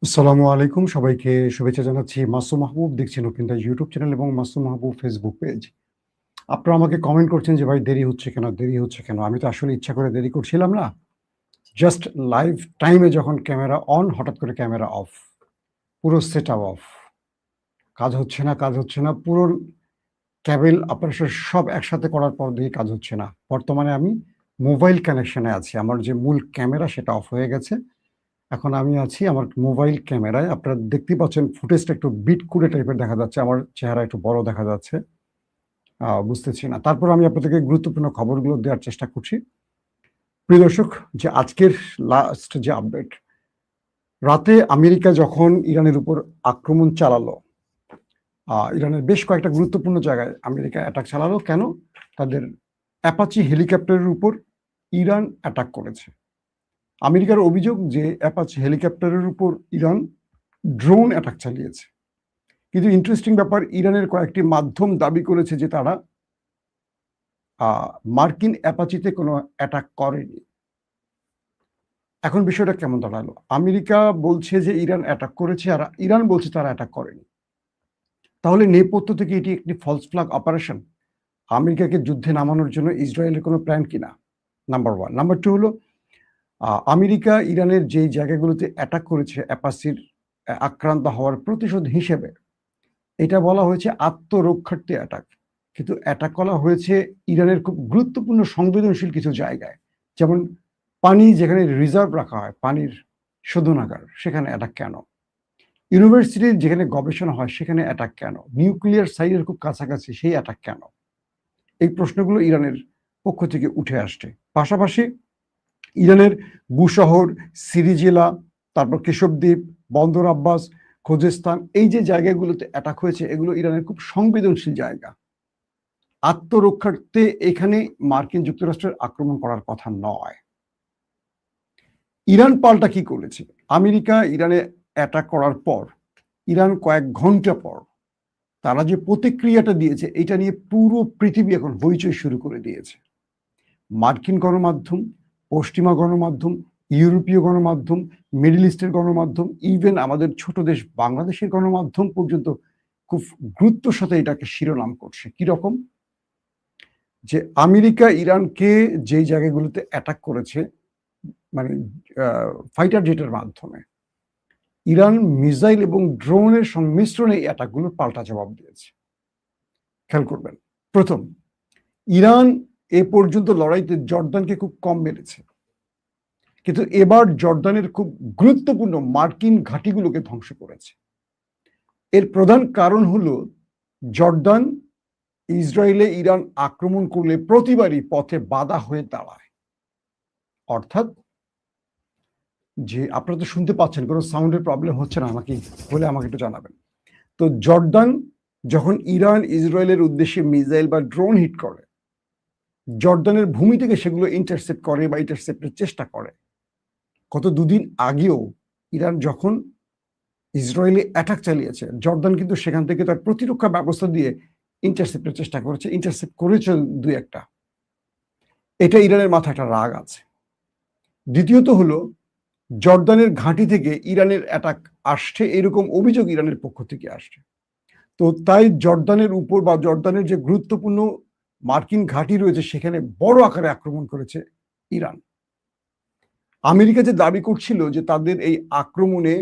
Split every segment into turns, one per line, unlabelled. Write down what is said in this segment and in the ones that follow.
আসসালামু আলাইকুম, সবাইকে শুভেচ্ছা জানাচ্ছি। মাসুম মাহবুব দেখছেন ওপেনটা ইউটিউব চ্যানেল এবং মাসুম মাহবুব ফেসবুক পেজ। আপনারা আমাকে কমেন্ট করছেন যে ভাই দেরি হচ্ছে কেন, দেরি হচ্ছে কেন? আমি তো আসলে ইচ্ছা করে দেরি করছিলাম না। জাস্ট লাইভ টাইমে যখন ক্যামেরা অন, হঠাৎ করে ক্যামেরা অফ। পুরো সেটআপ অফ। কাজ হচ্ছে না, কাজ হচ্ছে না। পুরো ক্যাবেল অপারেশন সব একসাথে করার পর দেখি কাজ হচ্ছে না। বর্তমানে আমি মোবাইল কানেকশনে আছি। আমার যে মূল ক্যামেরা সেটা অফ হয়ে গেছে। এখন আমি আছি আমার মোবাইল ক্যামেরায়। আপনারা দেখতেই পাচ্ছেন ফুটেজটা একটু বিটকুড়ে টাইপের দেখা যাচ্ছে। আমার চেহারা একটু বড় দেখা যাচ্ছে। বুঝতেছি না। তারপর আমি আপনাদেরকে গুরুত্বপূর্ণ খবরগুলো দেওয়ার চেষ্টা করছি। প্রিয় দর্শক, যে আজকের লাস্ট যে আপডেট, রাতে আমেরিকা যখন ইরানের উপর আক্রমণ চালালো, ইরানের বেশ কয়েকটা গুরুত্বপূর্ণ জায়গায় আমেরিকা অ্যাটাক চালালো। কেন? তাদের অ্যাপাচি হেলিকপ্টারের উপর ইরান অ্যাটাক করেছে। আমেরিকার অভিযোগ যে অ্যাপাচি হেলিকপ্টারের উপর ইরান ড্রোন অ্যাটাক চালিয়েছে। কিন্তু ইন্টারেস্টিং ব্যাপার, ইরানের কয়েকটি মাধ্যম দাবি করেছে যে তারা মার্কিন অ্যাপাচিতে কোনো অ্যাটাক করেনি। এখন বিষয়টা কেমন দাঁড়ালো? আমেরিকা বলছে যে ইরান অ্যাটাক করেছে, আর ইরান বলছে তারা অ্যাটাক করেনি। তাহলে নেপথ্য থেকে এটি একটি ফলস ফ্ল্যাগ অপারেশন। আমেরিকাকে যুদ্ধে নামানোর জন্য ইসরায়েলের কোনো প্ল্যান কিনা? নাম্বার 1। নাম্বার 2 হলো আমেরিকা ইরানের যেই জায়গাগুলোতে অ্যাটাক করেছে অ্যাপাচির আক্রান্ত হওয়ার প্রতিশোধ হিসেবে, এটা বলা হয়েছে আত্মরক্ষার্থী অ্যাটাক। কিন্তু অ্যাটাক করা হয়েছে ইরানের খুব গুরুত্বপূর্ণ সংবেদনশীল কিছু জায়গায়। যেমন পানি যেখানে রিজার্ভ রাখা হয়, পানির শোধনাগার, সেখানে অ্যাটাক কেন? ইউনিভার্সিটির যেখানে গবেষণা হয় সেখানে অ্যাটাক কেন? নিউক্লিয়ার সাইটের খুব কাছাকাছি, সেই অ্যাটাক কেন? এই প্রশ্নগুলো ইরানের পক্ষ থেকে উঠে আসছে। পাশাপাশি ইরানের বুশহর, সিরি জেলা, তারপর কেশবদ্বীপ, বন্দর আব্বাস, খোজেস্তান, এই যে জায়গাগুলোতে অ্যাটাক হয়েছে এগুলো ইরানের খুব সংবেদনশীল জায়গা। আত্মরক্ষার্থে এখানে মার্কিন যুক্তরাষ্ট্রের আক্রমণ করার কথা নয়। ইরান পাল্টা কি করেছে? আমেরিকা ইরানে অ্যাটাক করার পর ইরান কয়েক ঘন্টা পর তারা যে প্রতিক্রিয়াটা দিয়েছে এটা নিয়ে পুরো পৃথিবী এখন হইচই শুরু করে দিয়েছে। মার্কিন গণমাধ্যম, পশ্চিমা গণমাধ্যম, ইউরোপীয় গণমাধ্যম, মিডল ইস্টের গণমাধ্যম, ইভেন আমাদের ছোট দেশ বাংলাদেশের গণমাধ্যম পর্যন্ত খুব গুরুত্বের সাথে এটাকে শিরোনাম করছে। কিরকম? যে আমেরিকা ইরানকে যেই জায়গাগুলোতে অ্যাটাক করেছে, মানে ফাইটার জেটের মাধ্যমে, ইরান মিসাইল এবং ড্রোনের সংমিশ্রণে এই অ্যাটাকগুলোর পাল্টা জবাব দিয়েছে। খেয়াল করবেন, প্রথম, ইরান এ পর্যন্ত লড়াইতে জর্দানকে খুব কম মেরেছে, কিন্তু এবার জর্দানের খুব গুরুত্বপূর্ণ মার্কিন ঘাঁটিগুলোকে ধ্বংস করেছে। এর প্রধান কারণ হলো জর্দান ইসরায়েলে ইরান আক্রমণ করলে প্রতিবারই পথে বাধা হয়ে দাঁড়ায়। অর্থাৎ, যে আপনারা তো শুনতে পাচ্ছেন, কোনো সাউন্ডের প্রবলেম হচ্ছে না নাকি? হলে আমাকে একটু জানাবেন। তো জর্দান যখন ইরান ইসরায়েলের উদ্দেশ্যে মিসাইল বা ড্রোন হিট করে, জর্দানের ভূমি থেকে সেগুলো ইন্টারসেপ্ট করে বা ইন্টারসেপ্টের চেষ্টা করে। গত দুদিন আগেও ইরান যখন ইসরায়েলে অ্যাটাক চালিয়েছে, জর্দান কিন্তু সেখান থেকে তার প্রতিরক্ষা ব্যবস্থা দিয়ে ইন্টারসেপ্টের চেষ্টা করেছে, ইন্টারসেপ্ট করেছে দুই একটা। এটা ইরানের মাথায় একটা রাগ আছে। দ্বিতীয়ত হলো, জর্দানের ঘাঁটি থেকে ইরানের অ্যাটাক আসছে এরকম অভিযোগ ইরানের পক্ষ থেকে আসছে। তো তাই জর্দানের উপর বা জর্দানের যে গুরুত্বপূর্ণ মার্কিন ঘাঁটি রয়েছে সেখানে বড় আকারে আক্রমণ করেছে ইরান। আমেরিকা যে দাবি করছিল যে তাদের এই আক্রমণে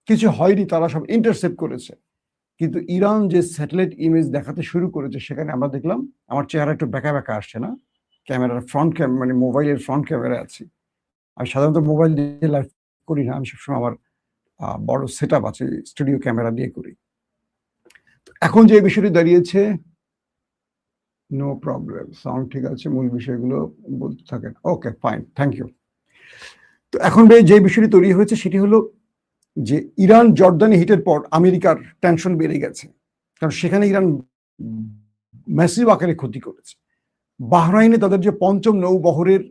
কিছু হয়নি, তারা সব ইন্টারসেপ্ট করেছে, কিন্তু ইরান যে স্যাটেলাইট ইমেজ দেখাতে শুরু করেছে সেখানে আমরা দেখলাম, আমার চেহারা একটু বেঁকা বেঁকা আসছে না? ক্যামেরার ফ্রন্ট মানে মোবাইলের ফ্রন্ট ক্যামেরা আছি। আমি সাধারণত মোবাইল দিয়ে লাইভ করি না, আমি সবসময় আমার বড় সেট আপ আছে, স্টুডিও ক্যামেরা দিয়ে করি। এখন যে বিষয়টি দাঁড়িয়েছে, নো প্রবলেম, সাউন্ড ঠিক আছে, মূল বিষয়গুলো বলতে থাকেন। ওকে, ফাইন, থ্যাংক ইউ। তো এখন যে বিষয়টি তৈরি হয়েছে সেটি হলো যে ইরান জর্দানে হিটের পর আমেরিকার টেনশন বেড়ে গেছে, কারণ সেখানে ইরান ম্যাসিভ আকারে ক্ষতি করেছে। বাহরাইনে তাদের যে পঞ্চম নৌবহরের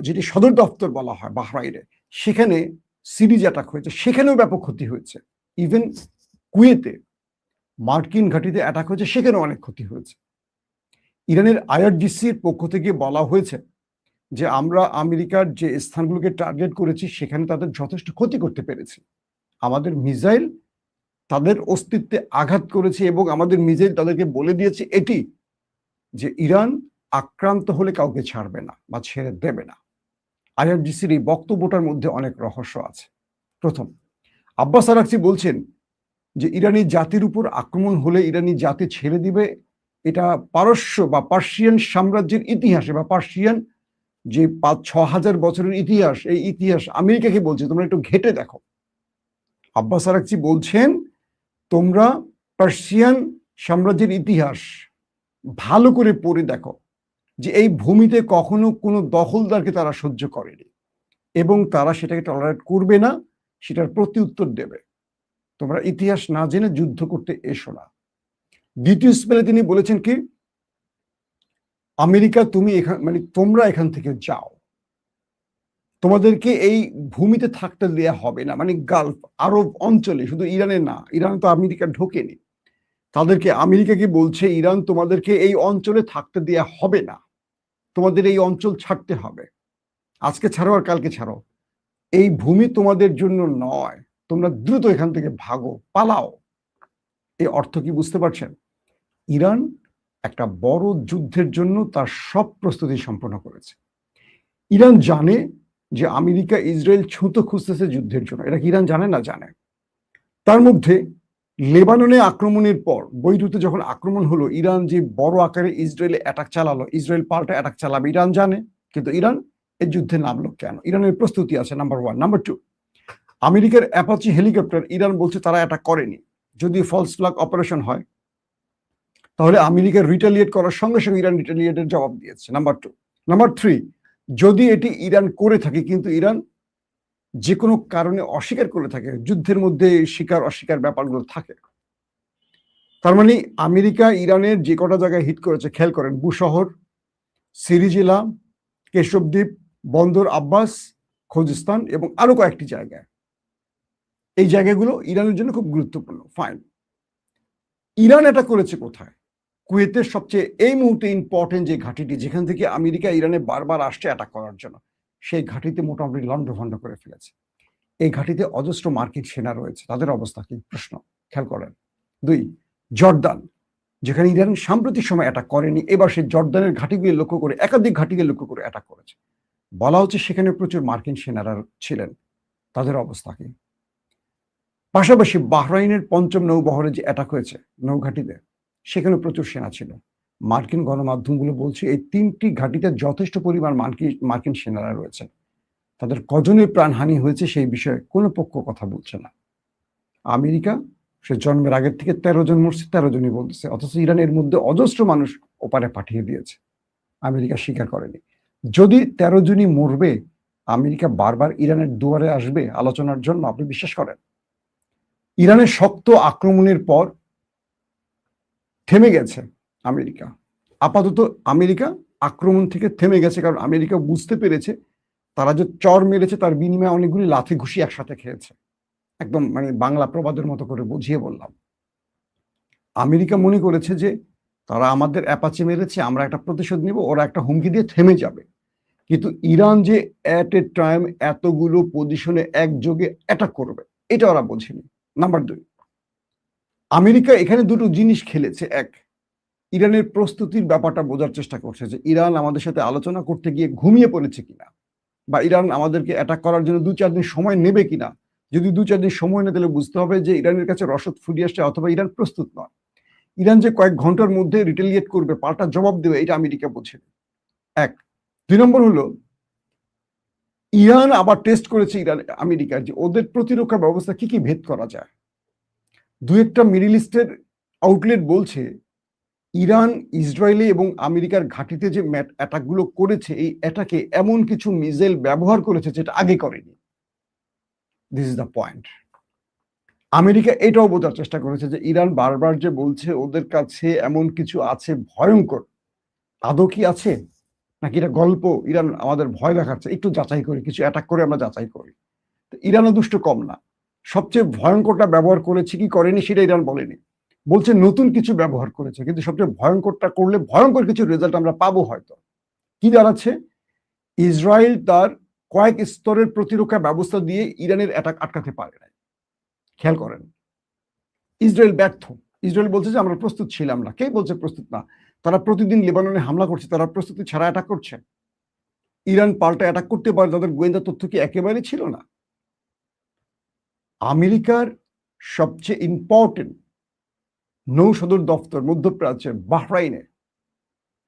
যেটি সদর দপ্তর বলা হয় বাহরাইনে, সেখানে সিরিজ অ্যাটাক হয়েছে, সেখানেও ব্যাপক ক্ষতি হয়েছে। ইভেন কুয়েতে মার্কিন ঘাঁটিতে অ্যাটাক হয়েছে, সেখানেও অনেক ক্ষতি হয়েছে। ইরানের আইআরজিসির পক্ষ থেকে বলা হয়েছে যে আমরা আমেরিকার যে স্থানগুলোকে টার্গেট করেছি সেখানে তাদের যথেষ্ট ক্ষতি করতে পেরেছি। আমাদের মিসাইল তাদের অস্তিত্বে আঘাত করেছে এবং আমাদের মিসাইল তাদেরকে বলে দিয়েছে এটি যে ইরান আক্রান্ত হলে কাউকে ছাড়বে না বা ছেড়ে দেবে না। আইআরজিসির এই বক্তব্যটার মধ্যে অনেক রহস্য আছে। প্রথম, আব্বাস আরাকচি বলছেন যে ইরানি জাতির উপর আক্রমণ হলে ইরানি জাতি ছেড়ে দিবে, এটা পারস্য বা পার্সিয়ান সাম্রাজ্যের ইতিহাসে বা পার্সিয়ান যে 5-6 হাজার বছরের ইতিহাস, এই ইতিহাস আমেরিকাকে বলছে তোমরা একটু ঘেটে দেখো। আব্বাস আরাকচি বলছেন তোমরা পার্সিয়ান সাম্রাজ্যের ইতিহাস ভালো করে পড়ে দেখো যে এই ভূমিতে কখনো কোনো দখলদারকে তারা সহ্য করেনি এবং তারা সেটাকে টলারেট করবে না, সেটার প্রতি উত্তর দেবে। তোমরা ইতিহাস না জেনে যুদ্ধ করতে এসো না। দ্বিতীয় স্পেলে তিনি বলেছেন কি, আমেরিকা তুমি তোমরা এখান থেকে যাও, তোমাদেরকে এই ভূমিতে থাকতে দেয়া হবে না। মানে গালফ আরব অঞ্চলে, শুধু ইরানে না, ইরান তো আমেরিকা ঢোকেনি, তাদেরকে আমেরিকাকে বলছে ইরান তোমাদেরকে এই অঞ্চলে থাকতে দেয়া হবে না, তোমাদের এই অঞ্চল ছাড়তে হবে, আজকে ছাড়ো আর কালকে ছাড়ো, এই ভূমি তোমাদের জন্য নয়, তোমরা দ্রুত এখান থেকে ভাগো, পালাও। এই অর্থ কি বুঝতে পারছেন? ইরান একটা বড় যুদ্ধের জন্য তার সব প্রস্তুতি সম্পন্ন করেছে। ইরান জানে যে আমেরিকা ইসরায়েল ছুতো খুঁজতেছে যুদ্ধের জন্য, এটা কি ইরান জানে না? জানে। তার মধ্যে লেবাননে আক্রমণের পর, বৈরুতে যখন আক্রমণ হলো, ইরান যে বড় আকারে ইসরায়েলে অ্যাটাক চালালো, ইসরায়েল পাল্টা অ্যাটাক চালাবে ইরান জানে, কিন্তু ইরান এই যুদ্ধে নামলো কেন? ইরানের প্রস্তুতি আছে, নাম্বার 1। নাম্বার 2, আমেরিকার অ্যাপাচি হেলিকপ্টার, ইরান বলছে তারা অ্যাটাক করেনি। যদি ফলস ফ্ল্যাগ অপারেশন হয় তাহলে আমেরিকা রিটালিয়েট করার সঙ্গে সঙ্গে ইরান রিটালিয়েটের জবাব দিয়েছে, নাম্বার 2। নাম্বার 3, যদি এটি ইরান করে থাকে, কিন্তু ইরান যে কোনো কারণে অস্বীকার করে থাকে, যুদ্ধের মধ্যে স্বীকার অস্বীকার ব্যাপারগুলো থাকে, তার মানে আমেরিকা ইরানের যে কটা জায়গায় হিট করেছে, খেয়াল করেন, বুশহর, সিরিজেলা, কেশবদ্বীপ, বন্দর আব্বাস, খোজিস্তান এবং আরো কয়েকটি জায়গায়, এই জায়গাগুলো ইরানের জন্য খুব গুরুত্বপূর্ণ। ফাইন, ইরান এটা করেছে কোথায়? কুয়েতের সবচেয়ে এই মুহূর্তে ইম্পর্টেন্ট যে ঘাঁটিটি, যেখান থেকে আমেরিকা ইরানে বারবার আসছে অ্যাটাক করার জন্য, সেই ঘাঁটিতে মোটামুটি লন্ডভন্ড করে ফেলেছে। এই ঘাঁটিতে অজস্র মার্কিন সেনা রয়েছে, তাদের অবস্থা কি? প্রশ্ন, খেয়াল করেন। 2, জর্দান, যেখানে ইরান সাম্প্রতিক সময় অ্যাটাক করেনি, এবার সে জর্দানের ঘাঁটিগুলি লক্ষ্য করে, একাধিক ঘাঁটিকে লক্ষ্য করে অ্যাটাক করেছে। বলা হচ্ছে সেখানে প্রচুর মার্কিন সেনারা ছিলেন, তাদের অবস্থা কি? পাশাপাশি বাহরাইনের 5ম নৌবহরে যে অ্যাটাক হয়েছে নৌঘাঁটিতে, সেখানে প্রচুর সেনা ছিল। মার্কিন গণমাধ্যমগুলো বলছে এই 3টি ঘাঁটিতে যথেষ্ট পরিমাণ মার্কিন সেনারা রয়েছে। তাদের কজনের প্রাণহানি হয়েছে সেই বিষয়ে কোনো পক্ষ কথা বলছে না। আমেরিকা সে জন্মের আগের থেকে 13 জন মরছে, 13 জনই বলতেছে, অথচ ইরানের মধ্যে অজস্র মানুষ ওপারে পাঠিয়ে দিয়েছে, আমেরিকা স্বীকার করেনি। যদি 13 জনই মরবে, আমেরিকা বারবার ইরানের দুয়ারে আসবে আলোচনার জন্য? আপনি বিশ্বাস করেন? ইরানের শক্ত আক্রমণের পর থেমে গেছে আমেরিকা, আপাতত আমেরিকা আক্রমণ থেকে থেমে গেছে, কারণ আমেরিকা বুঝতে পেরেছে তারা যে চর মেরেছে তার বিনিময়ে অনেকগুলি লাথি ঘুষি একসাথে খেয়েছে। একদম বাংলা প্রবাদের মতো করে বুঝিয়ে বললাম। আমেরিকা মনে করেছে যে তারা আমাদের অ্যাপাচি মেরেছে, আমরা একটা প্রতিশোধ নিব, ওরা একটা হুমকি দিয়ে থেমে যাবে। কিন্তু ইরান যে অ্যাট এ টাইম এতগুলো পজিশনে একযোগে অ্যাটাক করবে, এটা ওরা বোঝেনি। নাম্বার 2, আমেরিকা এখানে দুটো জিনিস খেলেছে। এক, ইরানের প্রস্তুতির ব্যাপারটা বোঝার চেষ্টা করছে যে ইরান আমাদের সাথে আলোচনা করতে গিয়ে ঘুমিয়ে পড়েছে কিনা, বা ইরান আমাদেরকে অ্যাটাক করার জন্য 2-4 দিন সময় নেবে কিনা। যদি 2-4 দিন সময় নেয় তাহলে বুঝতে হবে যে ইরানের কাছে রসদ ফুরিয়ে আসছে, অথবা ইরান প্রস্তুত নয়। ইরান যে কয়েক ঘন্টার মধ্যে রিটেলিয়েট করবে, পাল্টা জবাব দেবে, এটা আমেরিকা বোঝে। 1। 2 নম্বর হলো, ইরান আবার টেস্ট করেছে আমেরিকার যে ওদের প্রতিরক্ষা ব্যবস্থা কি কি ভেদ করা যায়। 2-একটা মিডল ইস্টের আউটলেট বলছে ইরান ইসরায়েলি এবং আমেরিকার ঘাঁটিতে যে অ্যাটাকগুলো করেছে, এই অ্যাটাকে এমন কিছু মিসাইল ব্যবহার করেছে যেটা আগে করেনি। This is the point. America এটাও বোঝার চেষ্টা করেছে যে ইরান বারবার যে বলছে ওদের কাছে এমন কিছু আছে ভয়ঙ্কর, আদৌ কি আছে নাকি এটা গল্প, ইরান আমাদের ভয় দেখাচ্ছে, একটু যাচাই করি, কিছু অ্যাটাক করে আমরা যাচাই করি। ইরানও দুষ্ট কম না, সবচেয়ে ভয়ঙ্করটা ব্যবহার করেছে কি করেনি সেটা ইরান বলেনি, বলছে নতুন কিছু ব্যবহার করেছে, কিন্তু সবচেয়ে ভয়ঙ্করটা করলে ভয়ঙ্কর কিছু রেজাল্ট আমরা পাবো হয়তো। কি দাঁড়াচ্ছে? ইসরায়েল তার কয়েক স্তরের প্রতিরক্ষা ব্যবস্থা দিয়ে ইরানের অ্যাটাক আটকাতে পারে না। খেয়াল করেন, ইসরায়েল ব্যর্থ। ইসরায়েল বলছে যে আমরা প্রস্তুত ছিলাম না। কে বলছে প্রস্তুত না? তারা প্রতিদিন লেবাননে হামলা করছে, তারা প্রস্তুতি ছাড়া অ্যাটাক করছে। ইরান পাল্টা অ্যাটাক করতে পারে, তাদের গোয়েন্দা তথ্য কি একেবারে ছিল না? আমেরিকার সবচেয়ে ইম্পর্টেন্ট নৌ সদর দপ্তর মধ্যপ্রাচ্যের বাহরাইনে,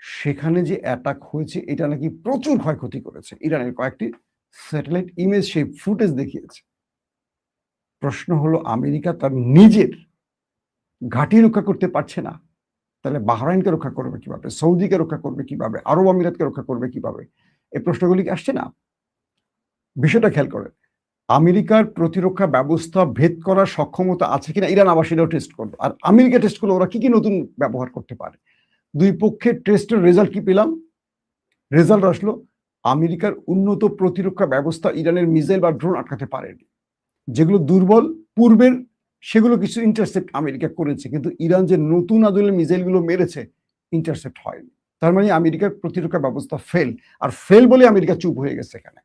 সেখানে যে অ্যাটাক হয়েছে এটা নাকি প্রচুর ক্ষয়ক্ষতি করেছে। ইরানের কয়েকটি স্যাটেলাইট ইমেজ সেই ফুটেজ দেখিয়েছে। প্রশ্ন হলো, আমেরিকা তার নিজের ঘাঁটি রক্ষা করতে পারছে না, তাহলে বাহরাইনকে রক্ষা করবে কিভাবে? সৌদিকে রক্ষা করবে কিভাবে? আরব আমিরাতকে রক্ষা করবে কিভাবে? এই প্রশ্নগুলি আসছে না? বিষয়টা খেয়াল করেন, আমেরিকার প্রতিরক্ষা ব্যবস্থা ভেদ করার সক্ষমতা আছে কিনা ইরান আবার সেটাও টেস্ট করলো। আর আমেরিকা টেস্ট করলো ওরা কি কি নতুন ব্যবহার করতে পারে। দুই পক্ষের টেস্টের রেজাল্ট কি পেলাম? রেজাল্ট আসলো, আমেরিকার উন্নত প্রতিরক্ষা ব্যবস্থা ইরানের মিসাইল বা ড্রোন আটকাতে পারেনি। যেগুলো দুর্বল পূর্বের, সেগুলো কিছু ইন্টারসেপ্ট আমেরিকা করেছে, কিন্তু ইরান যে নতুন আদলের মিসাইলগুলো মেরেছে ইন্টারসেপ্ট হয়নি। তার মানে আমেরিকার প্রতিরক্ষা ব্যবস্থা ফেল। আর ফেল বলে আমেরিকা চুপ হয়ে গেছে। এখানে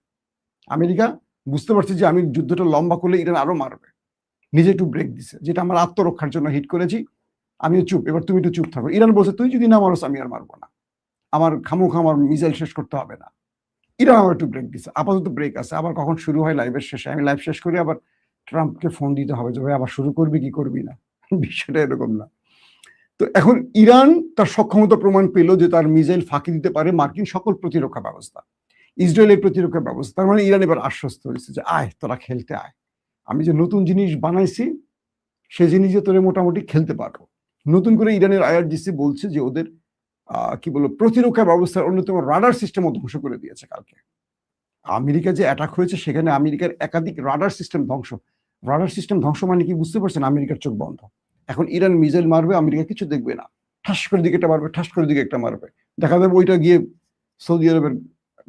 আমেরিকা বুঝতে পারছে যে আমি যুদ্ধটা লম্বা করলে ইরান আরো মারবে, নিজে একটু ব্রেক দিছে, যেটা আমার আত্মরক্ষার জন্য হিট করেছি, আমিও চুপ, এবার তুমি একটু চুপ থাকো। ইরান বলছে তুই যদি না মারোস আমি আর মারবো না, আমার খামোখা আমার মিসাইল শেষ করতে হবে না। ইরান আবার একটু ব্রেক দিছে, আপাতত ব্রেক আছে। আবার কখন শুরু হয় লাইভের শেষে, আমি লাইভ শেষ করি আবার ট্রাম্পকে ফোন দিতে হবে যে ভাই আবার শুরু করবি কি করবি না। বিষয়টা এরকম না। তো এখন ইরান তার সক্ষমতা প্রমাণ পেল যে তার মিসাইল ফাঁকি দিতে পারে মার্কিন সকল প্রতিরক্ষা ব্যবস্থা, ইসরায়েলের প্রতিরক্ষা ব্যবস্থা। তার মানে ইরান এবার আশ্বস্ত হয়েছে যে আয় তোরা খেলতে আয়, আমি যে নতুন জিনিস বানাইছি সে জিনিসে তোরে মোটামুটি খেলতে পারবো। নতুন করে ইরানের আইআরজিসি বলছে যে ওদের কি বলবো প্রতিরক্ষা ব্যবস্থার অন্যতম রাডার সিস্টেমও ধ্বংস করে দিয়েছে কালকে। আমেরিকা যে অ্যাটাক হয়েছে সেখানে আমেরিকার একাধিক রাডার সিস্টেম ধ্বংস। রাডার সিস্টেম ধ্বংস মানে কি বুঝতে পারছেন? আমেরিকার চোখ বন্ধ। এখন ইরান মিসাইল মারবে, আমেরিকা কিছু দেখবে না, ঠাস করে দিকে একটা মারবে, ঠাস করে দিকে একটা মারবে, দেখা যাবে ওইটা গিয়ে সৌদি আরবের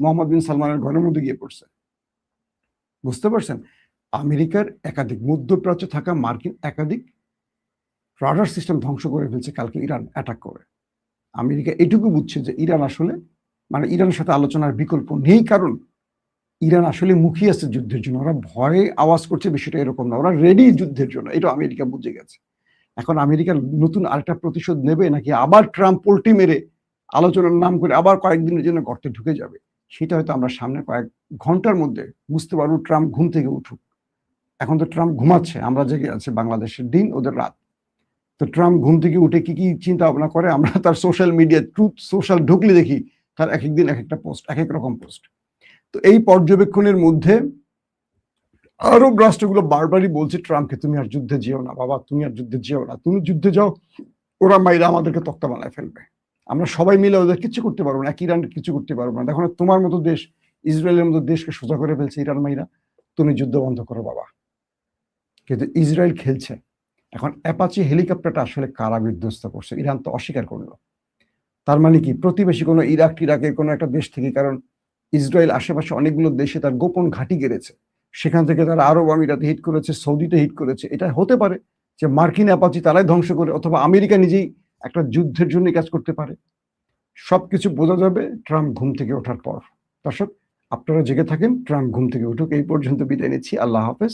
মোহাম্মদ বিন সালমানের ঘরের মধ্যে গিয়ে পড়ছে। বুঝতে পারছেন? আমেরিকার একাধিক, মধ্যপ্রাচ্যে থাকা মার্কিন একাধিক রাডার সিস্টেম ধ্বংস করে ফেলছে কালকে ইরান অ্যাটাক করে। আমেরিকা এটুকু বুঝছে যে ইরান আসলে, মানে ইরানের সাথে আলোচনার বিকল্প নেই, কারণ ইরান আসলে মুখিয়ে আছে যুদ্ধের জন্য। ওরা ভয়ে আওয়াজ করছে, বিষয়টা এরকম না, ওরা রেডি যুদ্ধের জন্য, এটা আমেরিকা বুঝে গেছে। এখন আমেরিকা নতুন আরেকটা প্রতিশোধ নেবে, নাকি আবার ট্রাম্প পোল্টি মেরে আলোচনার নাম করে আবার কয়েকদিনের জন্য গর্তে ঢুকে যাবে, সেটা হয়তো আমরা সামনে কয়েক ঘন্টার মধ্যে বুঝতে পারবো। ট্রাম্প ঘুম থেকে উঠুক। এখন তো ট্রাম্প ঘুমাচ্ছে, আমরা জেগে আছে, বাংলাদেশের দিন ওদের রাত। তো ট্রাম্প ঘুম থেকে উঠে কি কি চিন্তা ভাবনা করে আমরা তার সোশ্যাল মিডিয়া, ট্রুথ সোশ্যাল ঢুকলে দেখি তার এক একদিন এক একটা পোস্ট, এক এক রকম পোস্ট। তো এই পর্যবেক্ষণের মধ্যে আরব রাষ্ট্রগুলো বারবারই বলছে ট্রাম্পকে, তুমি আর যুদ্ধে যেও না বাবা, তুমি আর যুদ্ধে যেও না, তুমি যুদ্ধে যাও ওরা মাইরা আমাদেরকে তক্তা বানায় ফেলবে, আমরা সবাই মিলে ওদের কিছু করতে পারবো না, এক ইরান কিছু করতে পারবো না। দেখো না তোমার মতো দেশ, ইসরায়েলের মতো দেশকে সোজা করে ফেলছে ইরান মাইরা, তুমি যুদ্ধ বন্ধ করো বাবা। কিন্তু ইসরায়েল খেলছে। এখন অ্যাপাচি হেলিকপ্টারটা আসলে কারা বিধ্বস্ত করছে? ইরান তো অস্বীকার করলো। তার মানে কি প্রতিবেশী কোনো ইরাক টিরাকের কোনো একটা দেশ থেকে, কারণ ইসরায়েল আশেপাশে অনেকগুলো দেশে তার গোপন ঘাঁটি গেড়েছে, সেখান থেকে তারা আরব আমিরাতে হিট করেছে, সৌদিতে হিট করেছে। এটা হতে পারে যে মার্কিন অ্যাপাচি তারাই ধ্বংস করে, অথবা আমেরিকা নিজেই একটা যুদ্ধের জন্য কাজ করতে পারে। সবকিছু বোঝা যাবে ট্রাম্প ঘুম থেকে ওঠার পর। দর্শক, আপনারা জেগে থাকেন, ট্রাম্প ঘুম থেকে উঠুক। এই পর্যন্ত বিদায় নিচ্ছি, আল্লাহ হাফেজ।